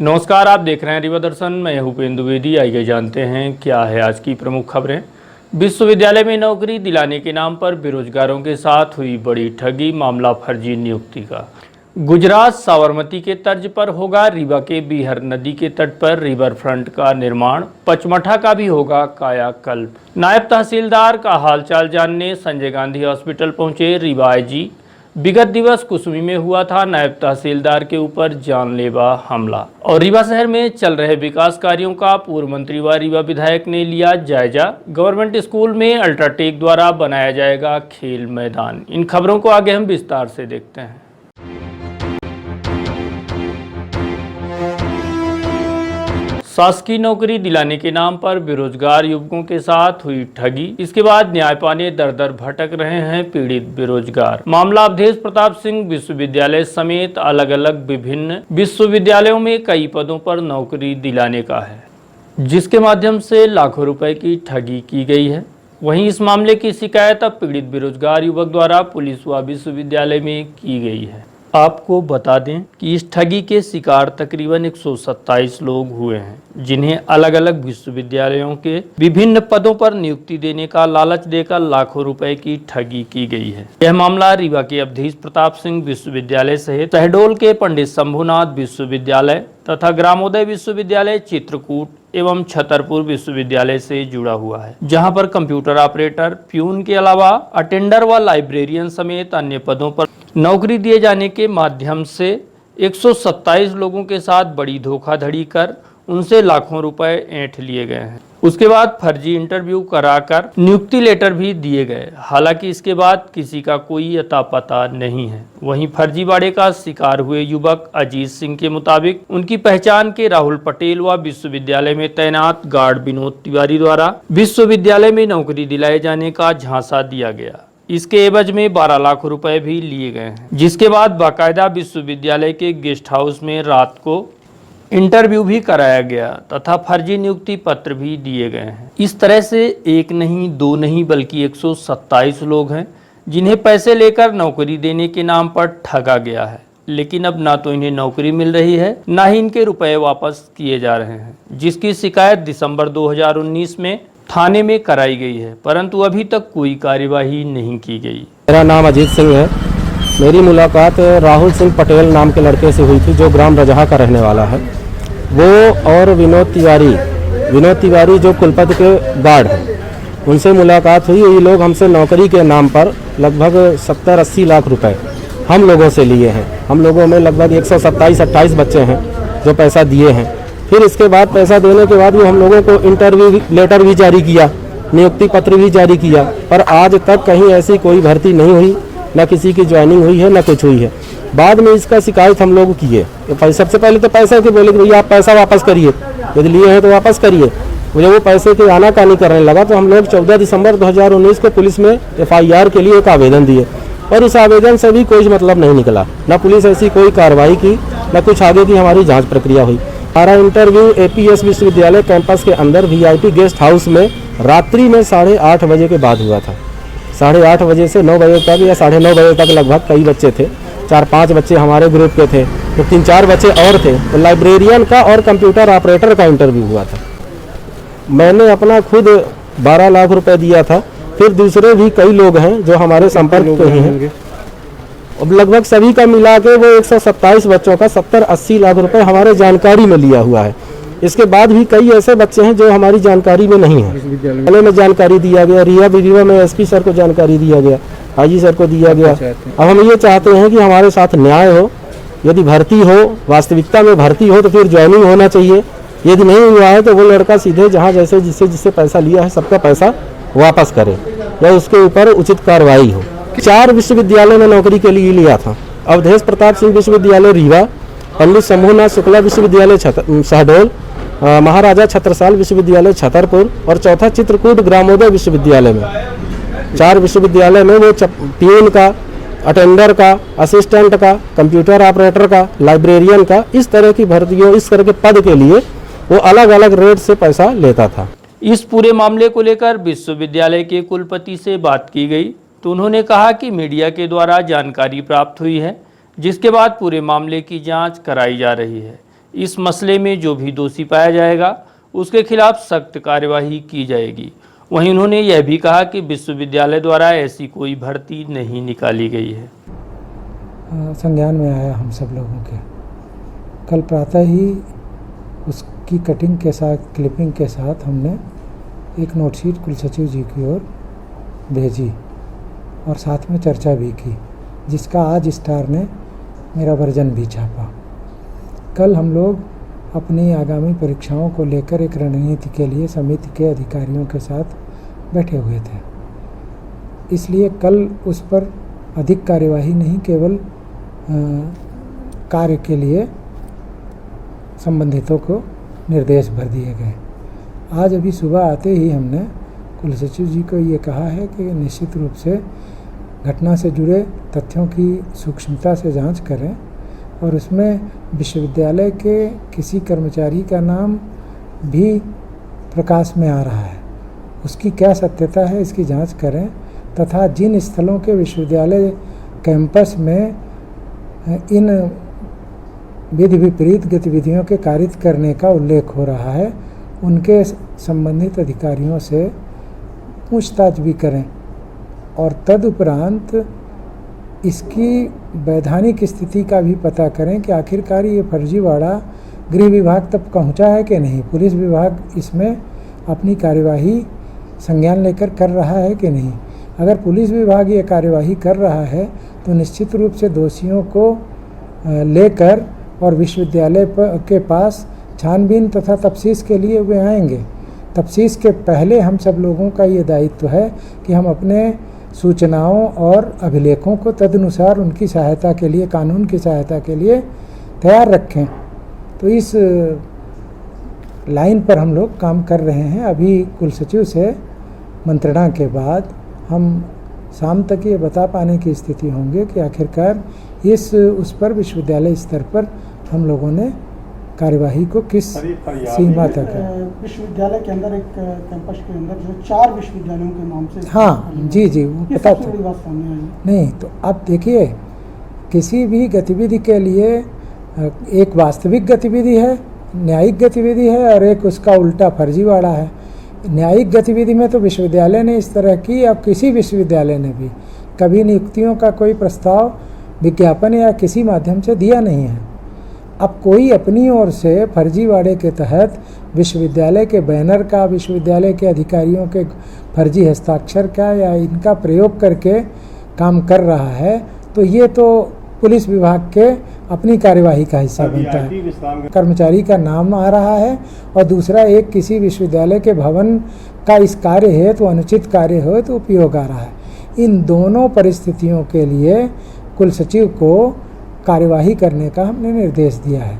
नमस्कार, आप देख रहे हैं रिवा दर्शन। मैं भूपेंद्र द्विवेदी। आइए जानते हैं क्या है आज की प्रमुख खबरें। विश्वविद्यालय में नौकरी दिलाने के नाम पर बेरोजगारों के साथ हुई बड़ी ठगी, मामला फर्जी नियुक्ति का। गुजरात साबरमती के तर्ज पर होगा रीवा के बीहर नदी के तट पर रिवर फ्रंट का निर्माण, पचमढ़ा का भी होगा कायाकल्प। नायब तहसीलदार का हालचाल जानने संजय गांधी हॉस्पिटल पहुंचे रीवा आईजी। विगत दिवस कुसुमी में हुआ था नायब तहसीलदार के ऊपर जानलेवा हमला। और रीवा शहर में चल रहे विकास कार्यों का पूर्व मंत्री व रीवा विधायक ने लिया जायजा। गवर्नमेंट स्कूल में अल्ट्राटेक द्वारा बनाया जाएगा खेल मैदान। इन खबरों को आगे हम विस्तार से देखते हैं। शासकीय नौकरी दिलाने के नाम पर बेरोजगार युवकों के साथ हुई ठगी। इसके बाद न्याय पाने दर दर भटक रहे हैं पीड़ित बेरोजगार। मामला अवधेश प्रताप सिंह विश्वविद्यालय समेत अलग अलग विभिन्न विश्वविद्यालयों में कई पदों पर नौकरी दिलाने का है, जिसके माध्यम से लाखों रुपए की ठगी की गई है। वहीं इस मामले की शिकायत अब पीड़ित बेरोजगार युवक द्वारा पुलिस व विश्वविद्यालय में की गई है। आपको बता दें कि इस ठगी के शिकार तकरीबन 127 लोग हुए हैं, जिन्हें अलग अलग विश्वविद्यालयों के विभिन्न पदों पर नियुक्ति देने का लालच देकर लाखों रुपए की ठगी की गई है। यह मामला रीवा के अवधेश प्रताप सिंह विश्वविद्यालय सहित शहडोल के पंडित शंभुनाथ विश्वविद्यालय तथा ग्रामोदय विश्वविद्यालय चित्रकूट एवं छतरपुर विश्वविद्यालय से जुड़ा हुआ है, जहां पर कंप्यूटर ऑपरेटर, प्यून के अलावा अटेंडर व लाइब्रेरियन समेत अन्य पदों पर नौकरी दिए जाने के माध्यम से 127 लोगों के साथ बड़ी धोखाधड़ी कर उनसे लाखों रुपए ऐंठ लिए गए हैं। उसके बाद फर्जी इंटरव्यू कराकर नियुक्ति लेटर भी दिए गए। हालांकि इसके बाद किसी का कोई अता पता नहीं है। वहीं फर्जीवाड़े का शिकार हुए युवक अजीत सिंह के मुताबिक उनकी पहचान के राहुल पटेल व विश्वविद्यालय में तैनात गार्ड विनोद तिवारी द्वारा विश्वविद्यालय में नौकरी दिलाए जाने का झांसा दिया गया। इसके एवज में 12 लाख रुपए भी लिए गए हैं, जिसके बाद बाकायदा विश्वविद्यालय के गेस्ट हाउस में रात को इंटरव्यू भी कराया गया तथा फर्जी नियुक्ति पत्र भी दिए गए हैं। इस तरह से एक नहीं, दो नहीं, बल्कि 127 लोग हैं जिन्हें पैसे लेकर नौकरी देने के नाम पर ठगा गया है। लेकिन अब ना तो इन्हें नौकरी मिल रही है, ना ही इनके रुपए वापस किए जा रहे हैं, जिसकी शिकायत दिसंबर 2019 में थाने में कराई गई है, परंतु अभी तक कोई कार्यवाही नहीं की गई। मेरा नाम अजीत सिंह है। मेरी मुलाकात राहुल सिंह पटेल नाम के लड़के से हुई थी, जो ग्राम रजहा का रहने वाला है। वो और विनोद तिवारी जो कुलपति के गार्ड हैं, उनसे मुलाकात हुई। ये लोग हमसे नौकरी के नाम पर लगभग 70-80 लाख रुपए हम लोगों से लिए हैं। हम लोगों में लगभग 127-28 बच्चे हैं जो पैसा दिए हैं। फिर इसके बाद पैसा देने के बाद वो हम लोगों को इंटरव्यू लेटर भी जारी किया, नियुक्ति पत्र भी जारी किया, पर आज तक कहीं ऐसी कोई भर्ती नहीं हुई, न किसी की ज्वाइनिंग हुई है, न कुछ हुई है। बाद में इसका शिकायत हम लोग किए। सबसे पहले तो पैसा के बोले कि भैया आप पैसा वापस करिए, यदि लिए हैं तो वापस करिए। मुझे वो पैसे की आनाकानी करने लगा तो हम लोग 14 दिसंबर 2019 को पुलिस में FIR के लिए एक आवेदन दिए, और उस आवेदन से भी कोई मतलब नहीं निकला। न पुलिस ऐसी कोई कार्रवाई की, न कुछ आगे की हमारी जाँच प्रक्रिया हुई। हमारा इंटरव्यू APS विश्वविद्यालय कैंपस के अंदर VIP गेस्ट हाउस में रात्रि में 8:30 बजे के बाद हुआ था। 8:30 बजे से 9 बजे तक या 9:30 बजे तक लगभग कई बच्चे थे। 4-5 बच्चे हमारे ग्रुप के थे, तो 3-4 बच्चे और थे। तो लाइब्रेरियन का और कंप्यूटर ऑपरेटर का इंटरव्यू हुआ था। मैंने अपना खुद 12 लाख रुपए दिया था। फिर दूसरे भी कई लोग हैं जो हमारे संपर्क के ही हैं। अब लगभग सभी का मिला के वो 127 बच्चों का 70-80 लाख रुपए हमारे जानकारी में लिया हुआ है। इसके बाद भी कई ऐसे बच्चे हैं जो हमारी जानकारी में नहीं है। विद्यालय में जानकारी दिया गया, रीवा में SP सर को जानकारी दिया गया, IG सर को दिया गया। अब हम ये चाहते हैं कि हमारे साथ न्याय हो। यदि भर्ती हो, वास्तविकता में भर्ती हो, तो फिर ज्वाइनिंग होना चाहिए। यदि नहीं हुआ है तो वो लड़का सीधे जहाँ जैसे जिससे पैसा लिया है सबका पैसा वापस करे, या उसके ऊपर उचित कार्रवाई हो। 4 विश्वविद्यालय में नौकरी के लिए लिया था। अवधेश प्रताप सिंह विश्वविद्यालय रीवा, पंडित शंभुनाथ शुक्ला विश्वविद्यालय शहडोल, महाराजा छत्रसाल विश्वविद्यालय छतरपुर, और चौथा चित्रकूट ग्रामोदय विश्वविद्यालय में। 4 विश्वविद्यालय में वो प्यून का, अटेंडर का, असिस्टेंट का, कंप्यूटर ऑपरेटर का, लाइब्रेरियन का, इस तरह की भर्तियों, इस तरह के पद के लिए वो अलग अलग रेट से पैसा लेता था। इस पूरे मामले को लेकर विश्वविद्यालय के कुलपति से बात की गई तो उन्होंने कहा कि मीडिया के द्वारा जानकारी प्राप्त हुई है, जिसके बाद पूरे मामले की जांच कराई जा रही है। इस मसले में जो भी दोषी पाया जाएगा उसके खिलाफ सख्त कार्यवाही की जाएगी। वहीं उन्होंने यह भी कहा कि विश्वविद्यालय द्वारा ऐसी कोई भर्ती नहीं निकाली गई है। संज्ञान में आया हम सब लोगों के। कल प्रातः ही उसकी कटिंग के साथ, क्लिपिंग के साथ हमने एक नोटशीट कुलसचिव जी की ओर भेजी और साथ में चर्चा भी की, जिसका आज स्टार ने मेरा वर्जन भी छापा। कल हम लोग अपनी आगामी परीक्षाओं को लेकर एक रणनीति के लिए समिति के अधिकारियों के साथ बैठे हुए थे। इसलिए कल उस पर अधिक कार्यवाही नहीं, केवल कार्य के लिए संबंधितों को निर्देश भर दिए गए। आज अभी सुबह आते ही हमने कुलसचिव जी को ये कहा है कि निश्चित रूप से घटना से जुड़े तथ्यों की सूक्ष्मता से जांच करें और उसमें विश्वविद्यालय के किसी कर्मचारी का नाम भी प्रकाश में आ रहा है, उसकी क्या सत्यता है इसकी जांच करें, तथा जिन स्थलों के विश्वविद्यालय कैंपस में इन विधि विपरीत गतिविधियों के कारित करने का उल्लेख हो रहा है उनके संबंधित अधिकारियों से पूछताछ भी करें और तदुपरांत इसकी वैधानिक स्थिति का भी पता करें कि आखिरकार ये फर्जीवाड़ा गृह विभाग तक पहुंचा है कि नहीं, पुलिस विभाग इसमें अपनी कार्यवाही संज्ञान लेकर कर रहा है कि नहीं। अगर पुलिस विभाग ये कार्यवाही कर रहा है तो निश्चित रूप से दोषियों को लेकर और विश्वविद्यालय के पास छानबीन तथा तफ्तीश के लिए वे आएंगे। तफ्तीश के पहले हम सब लोगों का ये दायित्व है कि हम अपने सूचनाओं और अभिलेखों को तदनुसार उनकी सहायता के लिए, कानून की सहायता के लिए तैयार रखें। तो इस लाइन पर हम लोग काम कर रहे हैं। अभी कुलसचिव से मंत्रणा के बाद हम शाम तक ये बता पाने की स्थिति होंगे कि आखिरकार उस पर विश्वविद्यालय स्तर पर हम लोगों ने कार्यवाही को किस सीमा तक है। विश्वविद्यालय के अंदर, एक कैंपस के अंदर जो 4 विश्वविद्यालयों के नाम से, हाँ जी वो पता था। बात सामने आई नहीं तो अब देखिए, किसी भी गतिविधि के लिए एक वास्तविक गतिविधि है, न्यायिक गतिविधि है, और एक उसका उल्टा फर्जीवाड़ा है। न्यायिक गतिविधि में तो विश्वविद्यालय ने इस तरह की, अब किसी विश्वविद्यालय ने भी कभी नियुक्तियों का कोई प्रस्ताव विज्ञापन या किसी माध्यम से दिया नहीं है। अब कोई अपनी ओर से फर्जीवाड़े के तहत विश्वविद्यालय के बैनर का, विश्वविद्यालय के अधिकारियों के फर्जी हस्ताक्षर का या इनका प्रयोग करके काम कर रहा है, तो ये तो पुलिस विभाग के अपनी कार्यवाही का हिस्सा बनता है। कर्मचारी का नाम आ रहा है और दूसरा एक किसी विश्वविद्यालय के भवन का इस कार्य है तो अनुचित कार्य हो तो उपयोग आ रहा है। इन दोनों परिस्थितियों के लिए कुलसचिव को कार्यवाही करने का हमने निर्देश दिया है।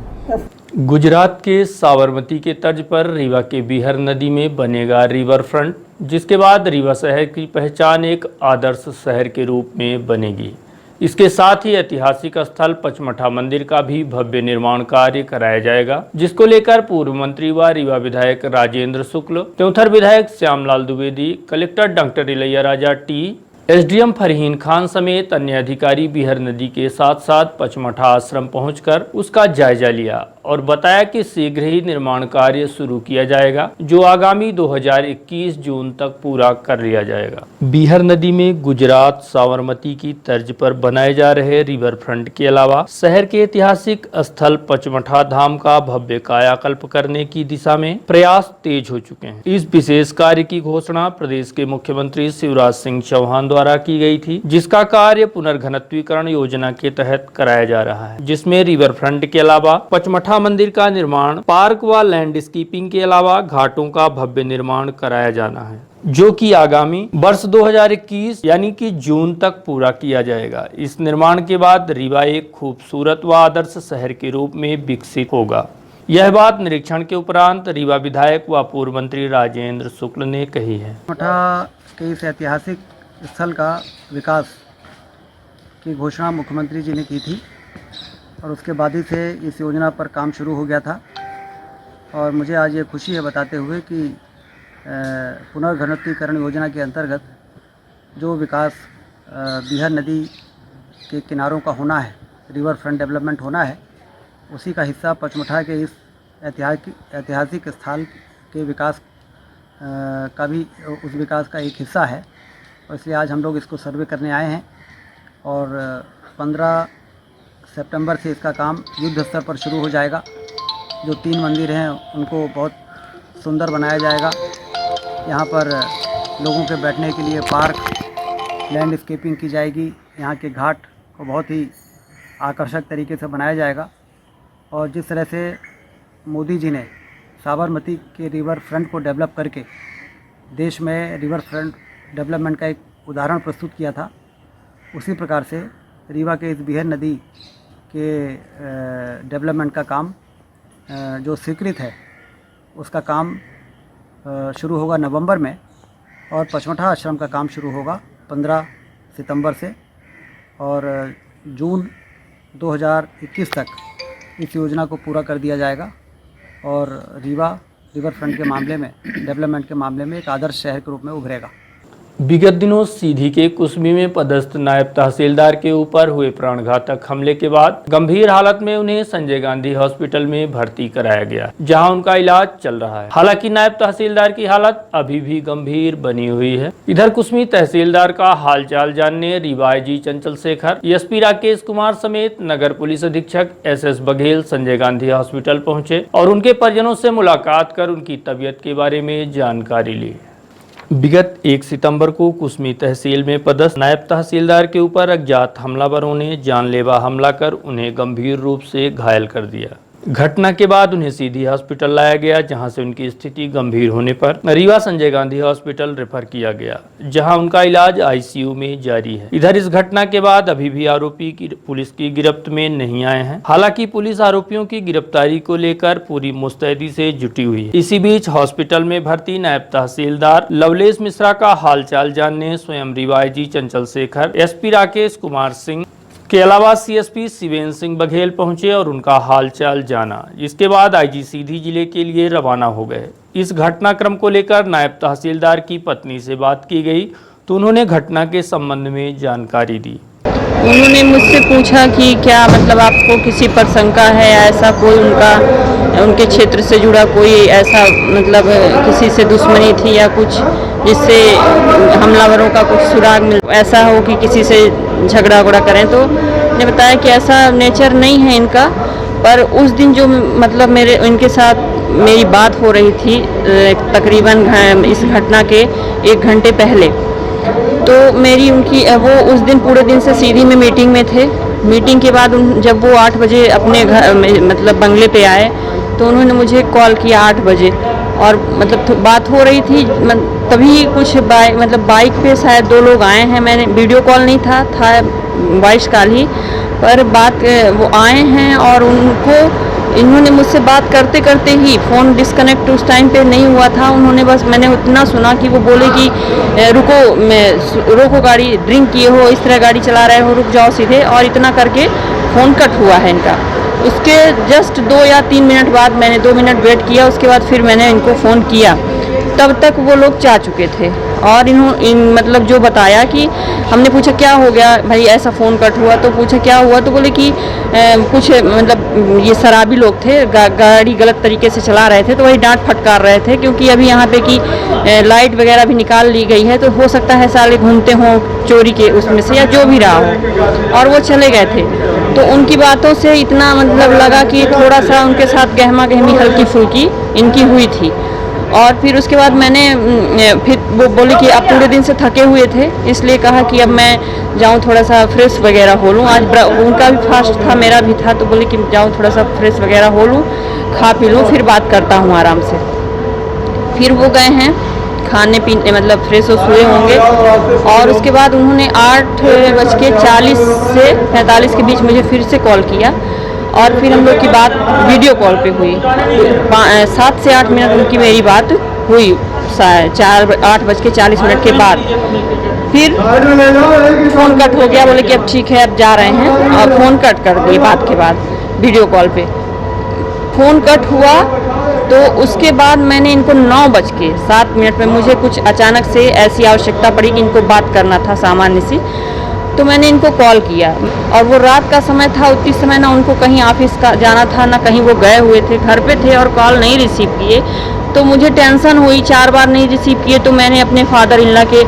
गुजरात के साबरमती के तर्ज पर रीवा के बिहर नदी में बनेगा रिवर फ्रंट, जिसके बाद रीवा शहर की पहचान एक आदर्श शहर के रूप में बनेगी। इसके साथ ही ऐतिहासिक स्थल पचमढ़ा मंदिर का भी भव्य निर्माण कार्य कराया जाएगा, जिसको लेकर पूर्व मंत्री व रीवा विधायक राजेंद्र शुक्ल, त्योंथर विधायक Shyamlal Dwivedi, collector doctor Ilaiya Raja T, SDM Farheen Khan समेत अन्य अधिकारी बिहर नदी के साथ साथ पचमढ़ा आश्रम पहुंचकर उसका जायजा लिया और बताया कि शीघ्र ही निर्माण कार्य शुरू किया जाएगा, जो आगामी 2021 जून तक पूरा कर लिया जाएगा। बिहर नदी में गुजरात साबरमती की तर्ज पर बनाए जा रहे रिवर फ्रंट के अलावा शहर के ऐतिहासिक स्थल पचमढ़ा धाम का भव्य कायाकल्प करने की दिशा में प्रयास तेज हो चुके हैं। इस विशेष कार्य की घोषणा प्रदेश के मुख्यमंत्री शिवराज सिंह चौहान द्वारा की गई थी, जिसका कार्य पुनर्घनत्वीकरण योजना के तहत कराया जा रहा है, जिसमें रिवर फ्रंट के अलावा पचमढ़ा मंदिर का निर्माण, पार्क व लैंडस्केपिंग के अलावा घाटों का भव्य निर्माण कराया जाना है, जो कि आगामी वर्ष 2021 यानी कि जून तक पूरा किया जाएगा। इस निर्माण के बाद रीवा एक खूबसूरत व आदर्श शहर के रूप में विकसित होगा। यह बात निरीक्षण के उपरांत रीवा विधायक व पूर्व मंत्री राजेंद्र शुक्ल ने कही है। पचमढ़ा के इस ऐतिहासिक स्थल का विकास की घोषणा मुख्यमंत्री जी ने की थी और उसके बाद ही से इस योजना पर काम शुरू हो गया था। और मुझे आज ये खुशी है बताते हुए कि पुनर्घनत्वीकरण योजना के अंतर्गत जो विकास बिहर नदी के किनारों का होना है, रिवर फ्रंट डेवलपमेंट होना है, उसी का हिस्सा पचमढ़ा के इस ऐतिहासिक स्थल के विकास का भी उस विकास का एक हिस्सा है, और इसलिए आज हम लोग इसको सर्वे करने आए हैं। और 15 सितंबर से इसका काम युद्ध स्तर पर शुरू हो जाएगा। जो 3 मंदिर हैं उनको बहुत सुंदर बनाया जाएगा। यहाँ पर लोगों के बैठने के लिए पार्क, लैंडस्केपिंग की जाएगी। यहाँ के घाट को बहुत ही आकर्षक तरीके से बनाया जाएगा। और जिस तरह से मोदी जी ने साबरमती के रिवर फ्रंट को डेवलप करके देश में रिवर फ्रंट डेवलपमेंट का एक उदाहरण प्रस्तुत किया था, उसी प्रकार से रीवा के इस बिहर नदी के डेवलपमेंट का काम जो स्वीकृत है उसका काम शुरू होगा नवंबर में, और पचमढ़ा आश्रम का काम शुरू होगा 15 सितंबर से, और जून 2021 तक इस योजना को पूरा कर दिया जाएगा। और रीवा रिवर फ्रंट के मामले में, डेवलपमेंट के मामले में एक आदर्श शहर के रूप में उभरेगा। विगत दिनों सीधी के कुसमी में पदस्थ नायब तहसीलदार के ऊपर हुए प्राणघातक हमले के बाद गंभीर हालत में उन्हें संजय गांधी हॉस्पिटल में भर्ती कराया गया, जहां उनका इलाज चल रहा है। हालांकि नायब तहसीलदार की हालत अभी भी गंभीर बनी हुई है। इधर कुसमी तहसीलदार का हालचाल जानने रीवा आईजी चंचल शेखर, एसपी राकेश कुमार समेत नगर पुलिस अधीक्षक SS बघेल संजय गांधी हॉस्पिटल पहुंचे और उनके परिजनों से मुलाकात कर उनकी तबीयत के बारे में जानकारी ली। विगत 1 सितंबर को कुसमी तहसील में पदस्थ नायब तहसीलदार के ऊपर अज्ञात हमलावरों ने जानलेवा हमला कर उन्हें गंभीर रूप से घायल कर दिया। घटना के बाद उन्हें सीधी हॉस्पिटल लाया गया, जहां से उनकी स्थिति गंभीर होने पर रीवा संजय गांधी हॉस्पिटल रेफर किया गया, जहां उनका इलाज ICU में जारी है। इधर इस घटना के बाद अभी भी आरोपी की पुलिस की गिरफ्त में नहीं आए हैं। हालांकि पुलिस आरोपियों की गिरफ्तारी को लेकर पूरी मुस्तैदी से जुटी हुई है। इसी बीच हॉस्पिटल में भर्ती नायब तहसीलदार लवलेश मिश्रा का हालचाल जानने स्वयं रीवा आईजी चंचल शेखर, SP राकेश कुमार सिंह के अलावा CSP शिवेंद्र सिंह बघेल पहुंचे और उनका हालचाल जाना। इसके बाद IG सीधी जिले के लिए रवाना हो गए। इस घटनाक्रम को लेकर नायब तहसीलदार की पत्नी से बात की गई तो उन्होंने घटना के संबंध में जानकारी दी। उन्होंने मुझसे पूछा कि क्या मतलब आपको किसी पर शंका है, ऐसा कोई उनके क्षेत्र से जुड़ा कोई ऐसा मतलब किसी से दुश्मनी थी या कुछ जिससे हमलावरों का कुछ सुराग मिल, ऐसा हो कि किसी से झगड़ा वगड़ा करें। तो मैंने बताया कि ऐसा नेचर नहीं है इनका, पर उस दिन जो मतलब इनके साथ मेरी बात हो रही थी तकरीबन इस घटना के 1 घंटे पहले, तो मेरी उनकी वो उस दिन पूरे दिन से सीधी में मीटिंग में थे। मीटिंग के बाद जब वो 8 बजे अपने घर मतलब बंगले पे आए तो उन्होंने मुझे कॉल किया 8 बजे, और मतलब बात हो रही थी। तभी कुछ बाइक पे शायद 2 लोग आए हैं। मैंने वीडियो कॉल नहीं था वॉइस कॉल ही, पर बात वो आए हैं और इन्होंने मुझसे बात करते करते ही फ़ोन डिस्कनेक्ट उस टाइम पे नहीं हुआ था। उन्होंने बस मैंने उतना सुना कि वो बोले कि रोको गाड़ी, ड्रिंक किए हो, इस तरह गाड़ी चला रहे हो, रुक जाओ सीधे, और इतना करके फ़ोन कट हुआ है इनका। उसके जस्ट 2 या 3 मिनट बाद मैंने 2 मिनट वेट किया, उसके बाद फिर मैंने इनको फ़ोन किया। तब तक वो लोग जा चुके थे और मतलब जो बताया कि हमने पूछा क्या हो गया भाई, ऐसा फ़ोन कट हुआ, तो पूछा क्या हुआ, तो बोले कि कुछ मतलब ये शराबी लोग थे, गाड़ी गलत तरीके से चला रहे थे, तो वही डांट फटकार रहे थे, क्योंकि अभी यहाँ पे की लाइट वगैरह भी निकाल ली गई है, तो हो सकता है साले घूमते हों चोरी के उसमें से या जो भी रहा हो, और वो चले गए थे। तो उनकी बातों से इतना मतलब लगा कि थोड़ा सा उनके साथ गहमा गहमी हल्की फुल्की इनकी हुई थी। और फिर उसके बाद मैंने फिर वो बोले कि आप पूरे दिन से थके हुए थे, इसलिए कहा कि अब मैं जाऊं थोड़ा सा फ्रेश वगैरह हो लूँ। आज उनका भी फास्ट था, मेरा भी था, तो बोले कि जाऊं थोड़ा सा फ्रेश वगैरह हो लूँ, खा पी लूँ, फिर बात करता हूँ आराम से। फिर वो गए हैं खाने पीने, मतलब फ्रेश हुए होंगे, और उसके बाद उन्होंने 8:40 से 45 के बीच मुझे फिर से कॉल किया, और फिर हम लोग की बात वीडियो कॉल पे हुई। 7 से 8 मिनट उनकी मेरी बात हुई। 8:40 के बाद फिर फ़ोन कट हो गया। बोले कि अब ठीक है, अब जा रहे हैं, और फ़ोन कट कर दिए। बात के बाद वीडियो कॉल पे फ़ोन कट हुआ, तो उसके बाद मैंने इनको 9:07 में मुझे कुछ अचानक से ऐसी आवश्यकता पड़ी कि इनको बात करना था सामान्य सी। तो मैंने इनको कॉल किया और वो रात का समय था, उतनी समय ना उनको कहीं ऑफिस का जाना था ना कहीं वो गए हुए थे, घर पे थे और कॉल नहीं रिसीव किए। तो मुझे टेंशन हुई, 4 बार नहीं रिसीव किए तो मैंने अपने फादर इन लॉ के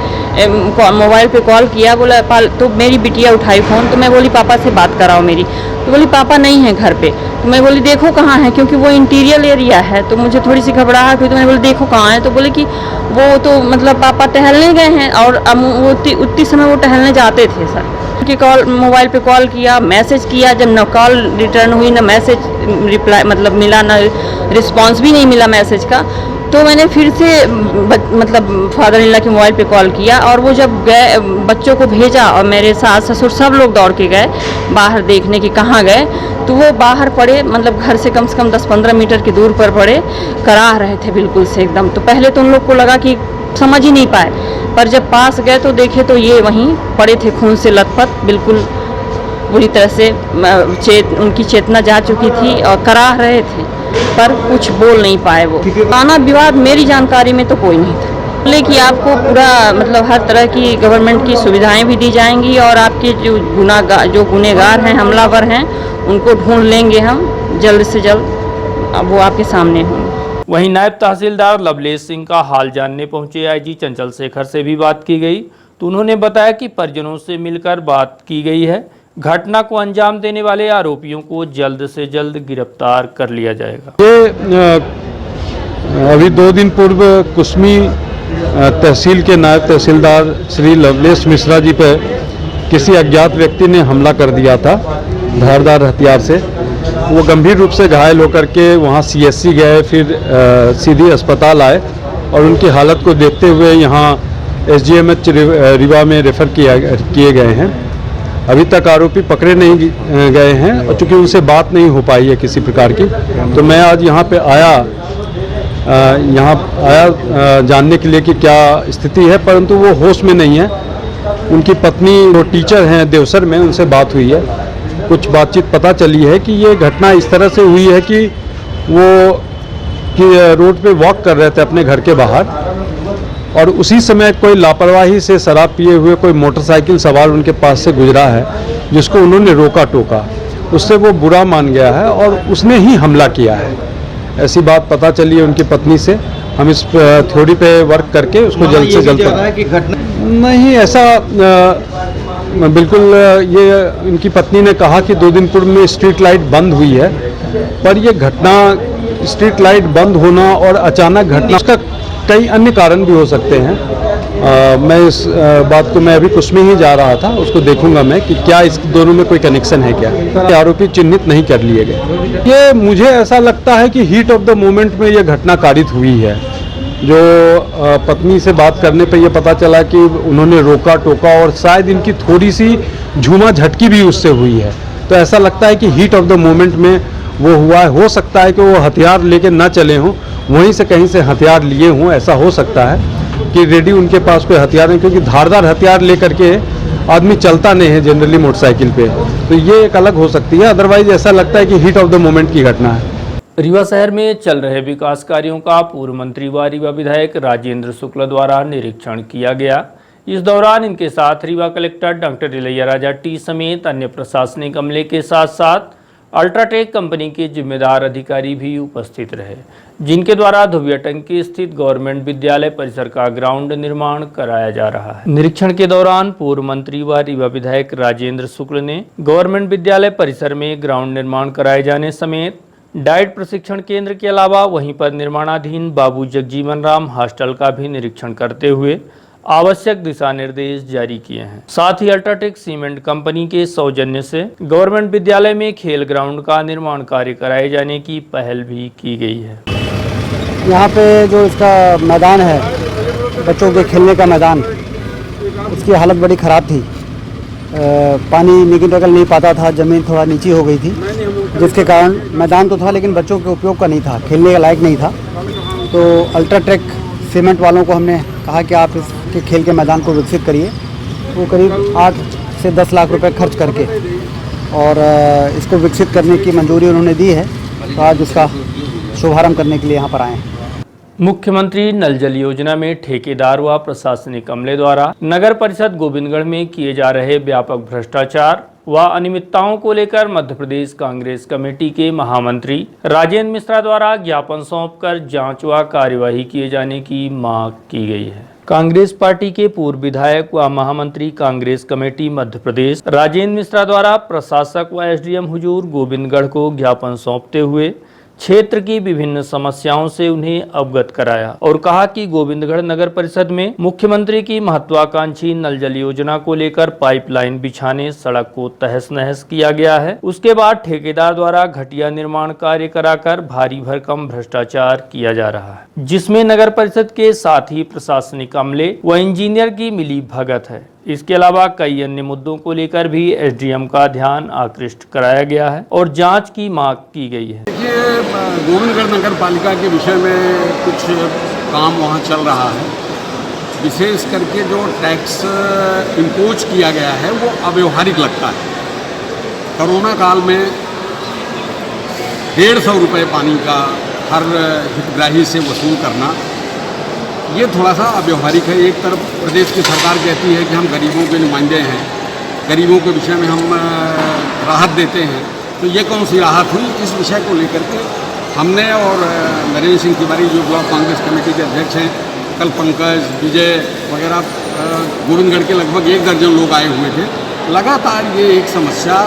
मोबाइल पे कॉल किया। बोला तो मेरी बिटिया उठाई फ़ोन, तो मैं बोली पापा से बात कराओ मेरी। तो बोली पापा नहीं है घर पे। तो मैं बोली देखो कहाँ है, क्योंकि वो इंटीरियर एरिया है तो मुझे थोड़ी सी घबराहट हुई। तो मैंने बोली देखो कहाँ है, तो बोले कि वो तो मतलब पापा टहलने गए हैं और वो उतनी समय वो टहलने जाते थे सर। कि कॉल मोबाइल पे कॉल किया, मैसेज किया, जब न कॉल रिटर्न हुई न मैसेज रिप्लाई मतलब मिला, न रिस्पांस भी नहीं मिला मैसेज का। तो मैंने फिर से मतलब फादर इन लॉ के मोबाइल पे कॉल किया और वो जब गए बच्चों को भेजा और मेरे सास ससुर सब लोग दौड़ के गए बाहर देखने कि कहाँ गए। तो वो बाहर पड़े, मतलब घर से कम 10-15 मीटर की दूर पर पड़े, कराह रहे थे बिल्कुल से एकदम। तो पहले तो उन लोग को लगा कि समझ ही नहीं पाए, पर जब पास गए तो देखे तो ये वहीं पड़े थे खून से लथपथ, बिल्कुल बुरी तरह से उनकी चेतना जा चुकी थी और कराह रहे थे पर कुछ बोल नहीं पाए। वो थाना विवाद मेरी जानकारी में तो कोई नहीं था। बोले कि आपको पूरा मतलब हर तरह की गवर्नमेंट की सुविधाएं भी दी जाएंगी और आपके जो गुनहगार हैं, हमलावर हैं, उनको ढूंढ लेंगे हम जल्द से जल्द, अब वो आपके सामने होंगे। वहीं नायब तहसीलदार लवलेश सिंह का हाल जानने पहुंचे आईजी चंचल शेखर से भी बात की गई तो उन्होंने बताया कि परिजनों से मिलकर बात की गई है। घटना को अंजाम देने वाले आरोपियों को जल्द से जल्द गिरफ्तार कर लिया जाएगा। ये अभी 2 दिन पूर्व कुसमी तहसील के नायब तहसीलदार श्री लवलेश मिश्रा जी पर किसी अज्ञात व्यक्ति ने हमला कर दिया था धारदार हथियार से। वो गंभीर रूप से घायल होकर के वहाँ CSC गए, फिर सीधी अस्पताल आए और उनकी हालत को देखते हुए यहाँ SGMH रीवा में रेफ़र किए गए हैं। अभी तक आरोपी पकड़े नहीं गए हैं और चूँकि उनसे बात नहीं हो पाई है किसी प्रकार की, तो मैं आज यहाँ पे आया जानने के लिए कि क्या स्थिति है, परंतु वो होश में नहीं है। उनकी पत्नी वो टीचर हैं देवसर में, उनसे बात हुई है, कुछ बातचीत पता चली है कि ये घटना इस तरह से हुई है कि वो रोड पे वॉक कर रहे थे अपने घर के बाहर और उसी समय कोई लापरवाही से शराब पिए हुए कोई मोटरसाइकिल सवार उनके पास से गुजरा है, जिसको उन्होंने रोका टोका, उससे वो बुरा मान गया है और उसने ही हमला किया है। ऐसी बात पता चली है उनकी पत्नी से। हम इस थ्योरी पे वर्क करके उसको जल्द से जल्द नहीं, ऐसा बिल्कुल ये इनकी पत्नी ने कहा कि 2 दिन पूर्व में स्ट्रीट लाइट बंद हुई है, पर ये घटना स्ट्रीट लाइट बंद होना और अचानक घटना, उसका कई अन्य कारण भी हो सकते हैं। मैं इस बात को मैं अभी कुसमी ही जा रहा था, उसको देखूंगा मैं कि क्या इस दोनों में कोई कनेक्शन है क्या। आरोपी चिन्हित नहीं कर लिए गए। ये मुझे ऐसा लगता है कि हीट ऑफ द मोमेंट में ये घटना कारित हुई है। जो पत्नी से बात करने पे ये पता चला कि उन्होंने रोका टोका और शायद इनकी थोड़ी सी झूमा झटकी भी उससे हुई है, तो ऐसा लगता है कि हीट ऑफ द मोमेंट में वो हुआ है। हो सकता है कि वो हथियार लेके ना चले हों, वहीं से कहीं से हथियार लिए हों, ऐसा हो सकता है कि रेडी उनके पास कोई हथियार नहीं, क्योंकि धारदार हथियार लेकर के आदमी चलता नहीं है जनरली मोटरसाइकिल पे, तो ये एक अलग हो सकती है। अदरवाइज ऐसा लगता है कि हीट ऑफ द मोमेंट की घटना है। रीवा शहर में चल रहे विकास कार्यों का पूर्व मंत्री व रीवा विधायक राजेंद्र शुक्ल द्वारा निरीक्षण किया गया। इस दौरान इनके साथ Rewa collector doctor Ilaiyaraaja T समेत अन्य प्रशासनिक अमले के साथ साथ अल्ट्राटेक कंपनी के जिम्मेदार अधिकारी भी उपस्थित रहे, जिनके द्वारा धुबिया टंकी स्थित गवर्नमेंट विद्यालय परिसर का ग्राउंड निर्माण कराया जा रहा है। निरीक्षण के दौरान पूर्व मंत्री व रीवा विधायक राजेंद्र शुक्ल ने गवर्नमेंट विद्यालय परिसर में ग्राउंड निर्माण कराए जाने समेत डाइट प्रशिक्षण केंद्र के अलावा वहीं पर निर्माणाधीन बाबू जगजीवन राम हॉस्टल का भी निरीक्षण करते हुए आवश्यक दिशा निर्देश जारी किए हैं। साथ ही अल्ट्राटेक सीमेंट कंपनी के सौजन्य से गवर्नमेंट विद्यालय में खेल ग्राउंड का निर्माण कार्य कराए जाने की पहल भी की गई है। यहाँ पे जो इसका मैदान है, बच्चों के खेलने का मैदान, उसकी हालत बड़ी ख़राब थी। पानी निकल नहीं पाता था, ज़मीन थोड़ा नीची हो गई थी, जिसके कारण मैदान तो था लेकिन बच्चों के उपयोग का नहीं था, खेलने के लायक नहीं था। तो अल्ट्राटेक सीमेंट वालों को हमने कहा कि आप इसके खेल के मैदान को विकसित करिए। वो करीब 8 से 10 लाख रुपए खर्च करके और इसको विकसित करने की मंजूरी उन्होंने दी है। तो आज उसका शुभारंभ करने के लिए यहाँ पर आए हैं। मुख्यमंत्री नल जल योजना में ठेकेदार व प्रशासनिक अमले द्वारा नगर परिषद गोविंदगढ़ में किए जा रहे व्यापक भ्रष्टाचार व अनियमितताओं को लेकर मध्य प्रदेश कांग्रेस कमेटी के महामंत्री राजेंद्र मिश्रा द्वारा ज्ञापन सौंपकर जांच व कार्यवाही किए जाने की मांग की गई है। कांग्रेस पार्टी के पूर्व विधायक व महामंत्री कांग्रेस कमेटी मध्य प्रदेश राजेंद्र मिश्रा द्वारा प्रशासक व एसडीएम हुजूर गोविंदगढ़ को ज्ञापन सौंपते हुए क्षेत्र की विभिन्न समस्याओं से उन्हें अवगत कराया और कहा कि गोविंदगढ़ नगर परिषद में मुख्यमंत्री की महत्वाकांक्षी नल जल योजना को लेकर पाइपलाइन बिछाने सड़क को तहस नहस किया गया है। उसके बाद ठेकेदार द्वारा घटिया निर्माण कार्य कराकर भारी भरकम भ्रष्टाचार किया जा रहा है, जिसमें नगर परिषद के साथ ही प्रशासनिक अमले व इंजीनियर की मिली भगत है। इसके अलावा कई अन्य मुद्दों को लेकर भी एसडीएम का ध्यान आकृष्ट कराया गया है और जांच की मांग की गई है। देखिए, गोविंदगढ़ नगर पालिका के विषय में कुछ काम वहाँ चल रहा है। विशेष करके जो टैक्स इम्पोज किया गया है वो अव्यवहारिक लगता है। कोरोना काल में 150 रुपये पानी का हर हितग्राही से वसूल करना ये थोड़ा सा अव्यवहारिक है। एक तरफ प्रदेश की सरकार कहती है कि हम गरीबों के नुमाइंदे हैं, गरीबों के विषय में हम राहत देते हैं, तो ये कौन सी राहत हुई? इस विषय को लेकर के हमने और नरेंद्र सिंह तिवारी जो ब्लॉक कांग्रेस कमेटी के अध्यक्ष हैं, कल पंकज विजय वगैरह गोविंदगढ़ के लगभग 1 दर्जन लोग आए हुए थे। लगातार ये एक समस्या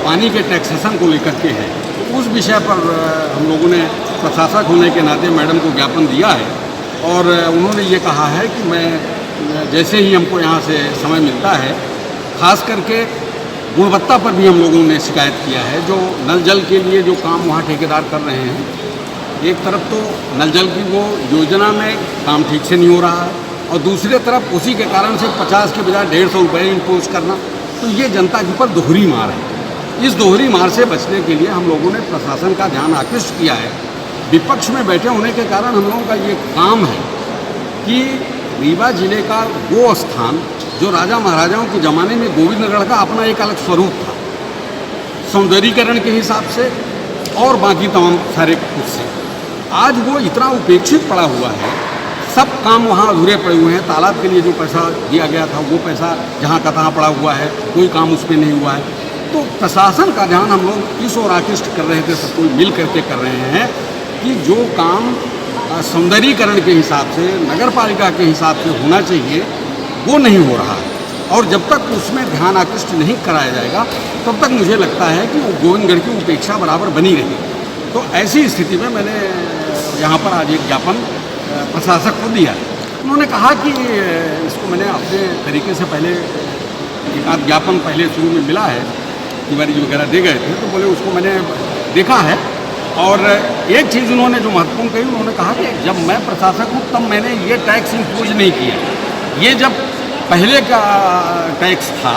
पानी के टैक्सेशन को लेकर के है। उस विषय पर हम लोगों ने प्रशासक होने के नाते मैडम को ज्ञापन दिया है और उन्होंने ये कहा है कि मैं जैसे ही हमको यहाँ से समय मिलता है, खास करके गुणवत्ता पर भी हम लोगों ने शिकायत किया है। जो नल जल के लिए जो काम वहाँ ठेकेदार कर रहे हैं, एक तरफ तो नल जल की वो योजना में काम ठीक से नहीं हो रहा है और दूसरी तरफ उसी के कारण से 50 के बजाय 150 रुपये इम्पोज करना, तो ये जनता के ऊपर दोहरी मार है। इस दोहरी मार से बचने के लिए हम लोगों ने प्रशासन का ध्यान आकृष्ट किया है। विपक्ष में बैठे होने के कारण हम लोगों का ये काम है कि रीवा जिले का वो स्थान जो राजा महाराजाओं के ज़माने में गोविंदगढ़ का अपना एक अलग स्वरूप था, सौंदर्यीकरण के हिसाब से और बाकी तमाम सारे कुछ से, आज वो इतना उपेक्षित पड़ा हुआ है। सब काम वहाँ अधूरे पड़े हुए हैं। तालाब के लिए जो पैसा दिया गया था वो पैसा जहाँ का तहाँ पड़ा हुआ है, कोई काम उस पर नहीं हुआ है। तो प्रशासन का ध्यान हम लोग इस ओर आकृष्ट कर रहे थे, सब कोई मिल करके कर रहे हैं कि जो काम सौंदर्यीकरण के हिसाब से नगर पालिका के हिसाब से होना चाहिए वो नहीं हो रहा है। और जब तक उसमें ध्यान आकृष्ट नहीं कराया जाएगा तब तक मुझे लगता है कि वो गोविंदगढ़ की उपेक्षा बराबर बनी रहेगी। तो ऐसी स्थिति में मैंने यहाँ पर आज एक ज्ञापन प्रशासक को दिया। उन्होंने कहा कि इसको मैंने अपने तरीके से पहले एक आध ज्ञापन पहले शुरू में मिला है, तिवारी जी वगैरह दे गए थे, तो बोले उसको मैंने देखा है। और एक चीज़ उन्होंने जो महत्वपूर्ण कही, उन्होंने कहा कि जब मैं प्रशासक हूँ तब मैंने ये टैक्स इम्पोज नहीं किया, ये जब पहले का टैक्स था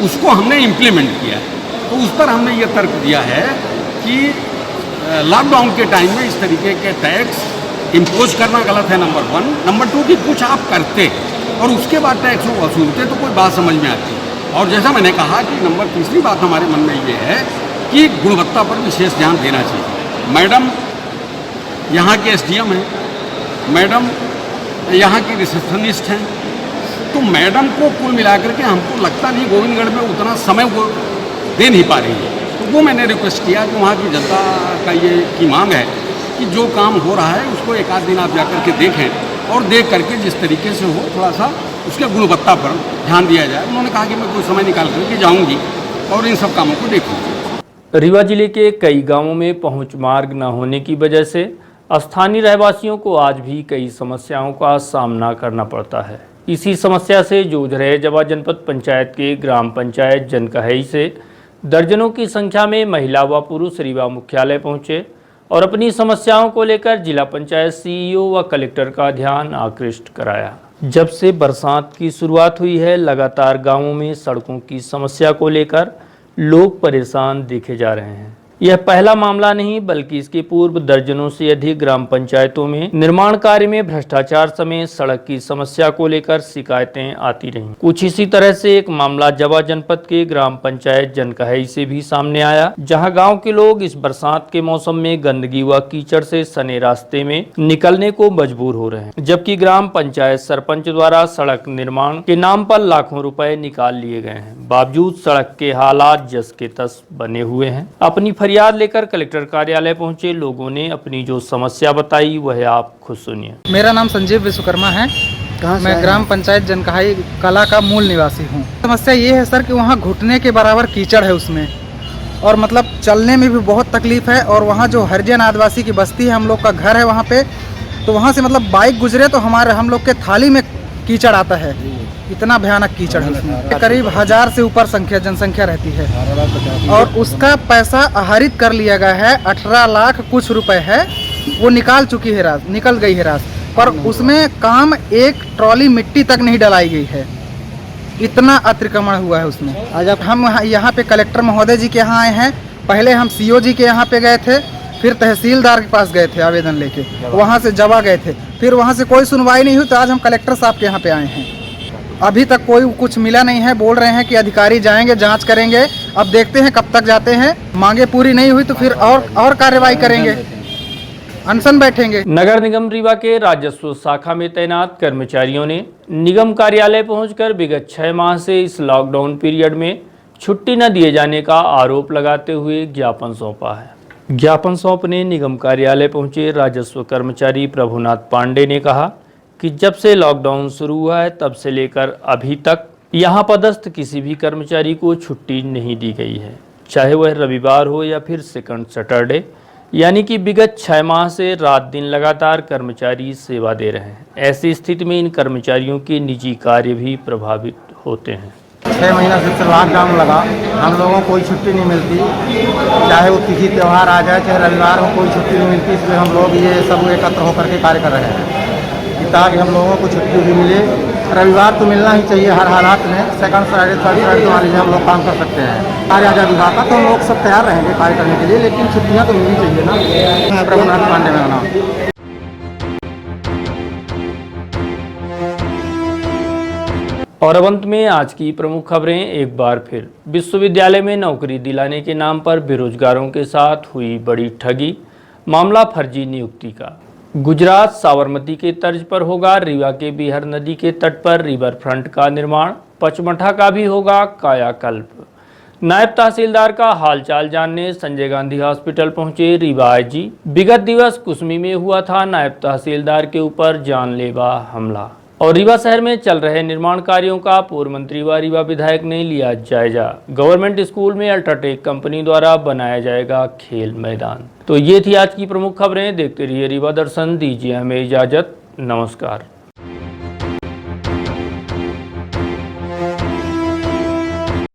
उसको हमने इम्प्लीमेंट किया। तो उस पर हमने ये तर्क दिया है कि लॉकडाउन के टाइम में इस तरीके के टैक्स इम्पोज करना गलत है, नंबर 1। नंबर 2 कि कुछ आप करते और उसके बाद टैक्स वसूलते तो कोई बात समझ में आती। और जैसा मैंने कहा कि नंबर 3री बात हमारे मन में ये है कि गुणवत्ता पर विशेष ध्यान देना चाहिए। मैडम यहाँ के एसडीएम हैं, मैडम यहाँ की रिसेप्शनिस्ट हैं, तो मैडम को कुल मिलाकर के हमको लगता नहीं गोविंदगढ़ में उतना समय वो दे नहीं पा रही है। तो वो मैंने रिक्वेस्ट किया कि वहाँ की जनता का ये की मांग है कि जो काम हो रहा है उसको एक आध दिन आप जाकर के देखें और देख करके जिस तरीके से हो थोड़ा सा उसके गुणवत्ता पर ध्यान दिया जाए। उन्होंने कहा कि मैं कोई समय निकाल करके जाऊँगी और इन सब कामों को देखूँगी। रीवा जिले के कई गांवों में पहुंच मार्ग न होने की वजह से स्थानीय रहवासियों को आज भी कई समस्याओं का सामना करना पड़ता है। इसी समस्या से जूझ रहे जवा जनपद पंचायत के ग्राम पंचायत जनकहई से दर्जनों की संख्या में महिला व पुरुष रीवा मुख्यालय पहुंचे और अपनी समस्याओं को लेकर जिला पंचायत सीईओ व कलेक्टर का ध्यान आकृष्ट कराया। जब से बरसात की शुरुआत हुई है, लगातार गाँवों में सड़कों की समस्या को लेकर लोग परेशान देखे जा रहे हैं। यह पहला मामला नहीं बल्कि इसके पूर्व दर्जनों से अधिक ग्राम पंचायतों में निर्माण कार्य में भ्रष्टाचार समेत सड़क की समस्या को लेकर शिकायतें आती रहीं। कुछ इसी तरह से एक मामला जवा जनपद के ग्राम पंचायत जनकहई से भी सामने आया, जहां गांव के लोग इस बरसात के मौसम में गंदगी व कीचड़ से सने रास्ते में निकलने को मजबूर हो रहे हैं, जबकि ग्राम पंचायत सरपंच द्वारा सड़क निर्माण के नाम पर लाखों रुपए निकाल लिए गए हैं। बावजूद सड़क के हालात जस के तस बने हुए हैं। अपनी फरियाद लेकर कलेक्टर कार्यालय पहुंचे लोगों ने अपनी जो समस्या बताई वह आप खुद सुनिए। मेरा नाम संजीव विश्वकर्मा है। मैं ग्राम पंचायत जनकहई कला का मूल निवासी हूँ। समस्या ये है सर कि वहाँ घुटने के बराबर कीचड़ है उसमें, और मतलब चलने में भी बहुत तकलीफ है। और वहाँ जो हरिजन आदिवासी की बस्ती है, हम लोग का घर है वहाँ पे, तो वहाँ से मतलब बाइक गुजरे तो हम लोग के थाली में कीचड़ आता है। इतना भयानक कीचड़ है उसमें। करीब 1000 से ऊपर जनसंख्या रहती है, और उसका पैसा आहरित कर लिया गया है। 18 लाख कुछ रुपए है, वो निकल गई है राशि, पर उसमें काम एक ट्रॉली मिट्टी तक नहीं डलाई गई है। इतना अतिक्रमण हुआ है उसमें। आज अब हम यहाँ पे कलेक्टर महोदय जी के यहाँ आए हैं। पहले हम सीओ जी के यहाँ पे गए थे, फिर तहसीलदार के पास गए थे आवेदन लेके, वहाँ से जवा गए थे, फिर वहाँ से कोई सुनवाई नहीं हुई, तो आज हम कलेक्टर साहब के यहाँ पे आए हैं। अभी तक कोई कुछ मिला नहीं है। बोल रहे हैं कि अधिकारी जाएंगे, जांच करेंगे। अब देखते हैं कब तक जाते हैं। मांगे पूरी नहीं हुई तो फिर और कार्रवाई करेंगे, अनशन बैठेंगे। नगर निगम रीवा के राजस्व शाखा में तैनात कर्मचारियों ने निगम कार्यालय पहुंचकर विगत 6 माह से इस लॉकडाउन पीरियड में छुट्टी न दिए जाने का आरोप लगाते हुए ज्ञापन सौंपा है। ज्ञापन सौंपने निगम कार्यालय पहुंचे राजस्व कर्मचारी प्रभुनाथ पांडे ने कहा कि जब से लॉकडाउन शुरू हुआ है तब से लेकर अभी तक यहां पदस्थ किसी भी कर्मचारी को छुट्टी नहीं दी गई है, चाहे वह रविवार हो या फिर सेकंड सैटरडे। यानी कि विगत 6 माह से रात दिन लगातार कर्मचारी सेवा दे रहे हैं। ऐसी स्थिति में इन कर्मचारियों के निजी कार्य भी प्रभावित होते हैं। 6 महीना से लॉकडाउन लगा, हम लोगों को कोई छुट्टी नहीं मिलती, चाहे वो तिथि त्यौहार आ जाए चाहे रविवार हो, कोई छुट्टी नहीं मिलती। इसलिए हम लोग ये सब एकत्र होकर के कार्य कर रहे हैं ताकि हम लोगों को छुट्टी भी मिले। रविवार तो मिलना ही चाहिए हर हालात में। सेकंड फ्राइडे थर्ड फ्राइडे तो मान लीजिए हम लोग काम कर सकते हैं। कार्य आज़ाद विभाग का तो हम लोग सब तैयार रहेंगे कार्य करने के लिए, लेकिन छुट्टियाँ तो मिलनी चाहिए ना। प्रभुनाथ पांडे मेरा नाम। और अब अंत में आज की प्रमुख खबरें एक बार फिर। विश्वविद्यालय में नौकरी दिलाने के नाम पर बेरोजगारों के साथ हुई बड़ी ठगी, मामला फर्जी नियुक्ति का। गुजरात साबरमती के तर्ज पर होगा रीवा के बिहर नदी के तट पर रिवर फ्रंट का निर्माण, पचमढ़ा का भी होगा कायाकल्प। नायब तहसीलदार का हालचाल जानने संजय गांधी हॉस्पिटल पहुंचे रीवा आईजी। विगत दिवस कुसमी में हुआ था नायब तहसीलदार के ऊपर जानलेवा हमला। और रीवा शहर में चल रहे निर्माण कार्यों का पूर्व मंत्री व रीवा विधायक ने लिया जायजा। गवर्नमेंट स्कूल में अल्ट्राटेक कंपनी द्वारा बनाया जाएगा खेल मैदान। तो ये थी आज की प्रमुख खबरें। देखते रहिए रीवा दर्शन। दीजिए हमें इजाजत। नमस्कार।